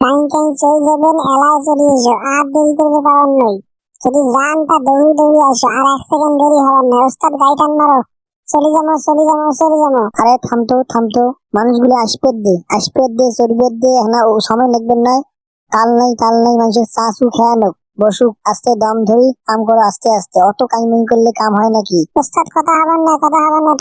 Time time চলে যাবেন, এলায় চলে এসো, আর দেরি করবে পাওয়ার নই। যদি যান তা দৌড়ি দৌড়ি আসো, আর 1 সেকেন্ড দেরি হবার নয়। ওস্তাদ গাড়ি টান মারো, চলে যাবো চলে যাবো চলে যাবো। আরে থামতো মানুষগুলো আসপেদ দে চলবে দে না, ও সময় লাগবেন না। তাল নাই মানুষের চা চু খেয়ে নোক, বসুক আস্তে দম ধরি কাম করো আস্তে আস্তে, অত কাইমিং করলে কাম হয় নাকি? ওস্তাদ কথা হবার নয়,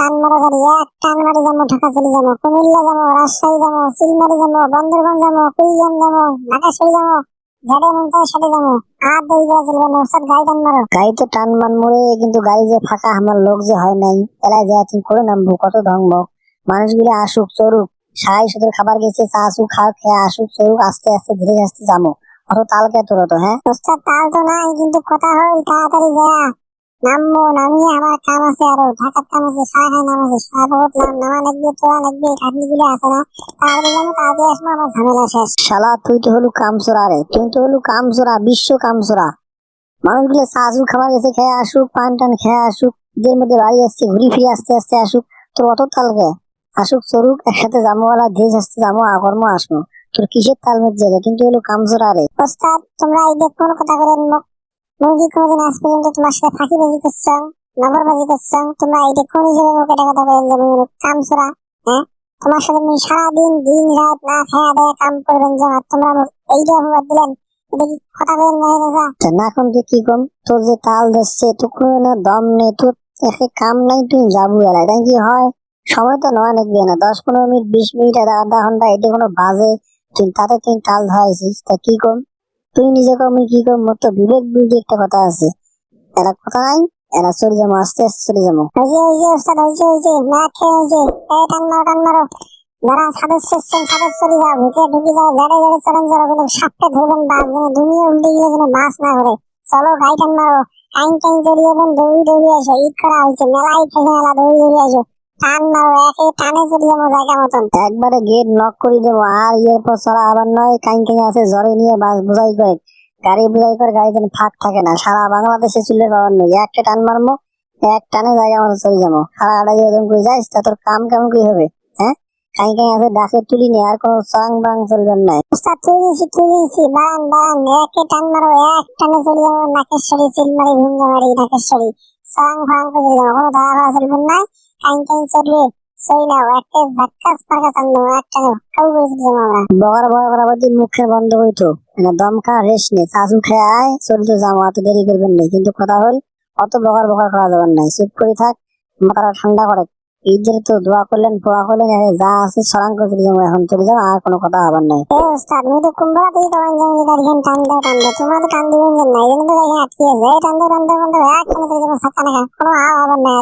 টান মারো গাড়ি, এক টান মারি যাবো, ঢাকা চলে যাবো, কুমিল্লা যাবো, রাজশাহী যাবো, চিলমারি যাবো, বান্দরবান যাবো, কুড়িগ্রাম যাবো, ঢাকেশ্বরী যাবো, যেটা মন চায় সেটা যাবো। আর দেরি করা চলবে না। ওস্তাদ গাড়ি টান মারো। গাড়ি তো টান মান মোড়ে, কিন্তু গাড়ি যে ফাঁকা, আমার লোক যে হয় নাই, এলায় যা তুমি করে নামবো, কত ধংব। মানুষগুলো আসুক চড়ুক, সারাই সুদের খাবার গেছে, চা চু খেয়ে আসুক চড়ুক, আস্তে আস্তে ধীরে আস্তে যাবো। অত তাল কে তোর তো? হ্যাঁ ওস্তাদ তাল তো নাই, কিন্তু কথা হল তাড়াতাড়ি যা নামবো, নামিয়ে আমার কাম আছে, আরো ঢাকার কাম আছে, সারা নাম আছে, সারা নামা লাগবে, তোলা লাগবে, খাটনি গুলো আছে না, তাড়াতাড়ি যাবো, তাড়াতাড়ি আসবো, আমার ঝামেলা শেষ। শালা তুই তো হলু কামচোরা রে, তুই তো হলু কামচোরা, বিশ্ব কামচোরা। মানুষগুলো চা চু খাবার গেছে, খেয়ে আসুক, পান টান খেয়ে আসুক, এদের মধ্যে বাড়ি আসছে, ঘুরি ফিরে আস্তে আস্তে আসুক। তোর অত তালকে? আসুক চড়ুক, একসাথে যাবো, ধীরে আসতে যাবো, আকর্ম আসবো। তোর কিসের তাল মেরে যাবে? কিন্তু হলো কামচোরা রে। ওস্তাদ তোমরা এই যে কোন কথা বলেন, মুরগি কোনদিন আজ পর্যন্ত তোমার সাথে ফাঁকিবাজি করছো, নগরবাজি করছো? তোমরা এই যে কোন হিসেবে মুখে এটা কথা বলেন যে মুই কামছুরা? হ্যাঁ, তোমার সাথে মুই সারাদিন দিন রাত না খেয়ে দেয়ে কাম করবেন, যে তোমরা এইটা অপবাদ দিলেন, এটা কি কথা বলেন না? চাচা না এখন তুই কি কম, তোর যে তাল ধরছে, তোর কোনো না দম নেই, তোর একে কাম নাই, তুই যাবো এলাকায়, তাই কি হয়? সময় তো নয় লাগবে না, 10-15 মিনিট 20 মিনিট আধা ঘন্টা, এটা কোনো বাজে? তুই তাতে তুই তাল ধরাইছিস, তা কি কম? তুই নিজে কম, কি কম? মোর তো বিবেক বুঝি একটা কথা আছে, এরা কথা নাই, এরা চলে যাবো, আস্তে আস্তে চলে যাবো। হয়েছে ওস্তাদ, হয়েছে না খেয়ে হয়েছে। এই টান মারো টান মারো, যারা সদস্য এসছেন সদস্য চলে যাও, ভিতরে ঢুকে যাও, জেডে জেডে চলেন যাও, কিন্তু সাপটা ধরবেন, বাস যেন দুনিয়া উল্টে গেলে যেন বাস না ধরে। চলো গাড়ি টান মারো, টাইম টাইম চলে যাবেন, দৌড়ি দৌড়ি আসো, ঈদ করা হয়েছে, মেলাই থেকে মেলা, দৌড়ি দৌড়ি আসো, টান মারো, একে টানে চলে যাবো জায়গা মতন। একবারে গেট লক করে দেবো, আর ইয়ের পর চলা আবার নয়। কাই আছে জ্বরে নিয়ে বাস বোঝাই করে, গাড়ি বোঝাই করে, গাড়ি যেন ফাঁক থাকে না, সারা বাংলাদেশে চুলের পাওয়ার নয়। একটা টান মারবো, এক টানে জায়গা মতো চলে যাবো। সারা আড়াই ওজন করে যাইস, তা তোর কাম কেমন করে হবে? হ্যাঁ, কাই আছে ডাকে তুলি নি, আর কোনো চাং বাং চলবেন না। ওস্তাদ তুই দিছি বারান, একে টান মারো, এক টানে চলে যাবো নাকেশ্বরী, চিলমারি, ভুঙ্গামারি, নাকেশ্বরী, সাং ফাং করে যাবো, কোনো ধারা ভাড়া চলবেন না। টাইম চলবে, সই নাও, একটা ধাক্কাস ফাঁকা চান দেবো, এক টানে কাউ করে চলে যাবো আমরা। বগর মুখে বন্ধ হইতো, মানে দম খা রেস্ট নে, চাচু খেয়ে আয়, চলতে যাবো, অত দেরি করবেন না। কিন্তু কথা হল, অত বগর করা যাবেন নাই, চুপ করে থাক, মাথাটা ঠান্ডা করে। ঈদের তো দোয়া করলেন, পোয়া করলেন, যা আছে সরাং করে চলে যাবো, এখন চলে যাবো, আর কোনো কথা হবার নাই। ওস্তাদ মুই তো কুম্ভলা থেকে তোমার জন্য গাড়িখান টান দাও, তোমরা তো টান দিবেন না, এই জন্য তো গাড়িখান আটকে আছে, টান দাও এক টানে চলে যাবো, সাকা নাকা, কোনো হাওয়া হবার নাই।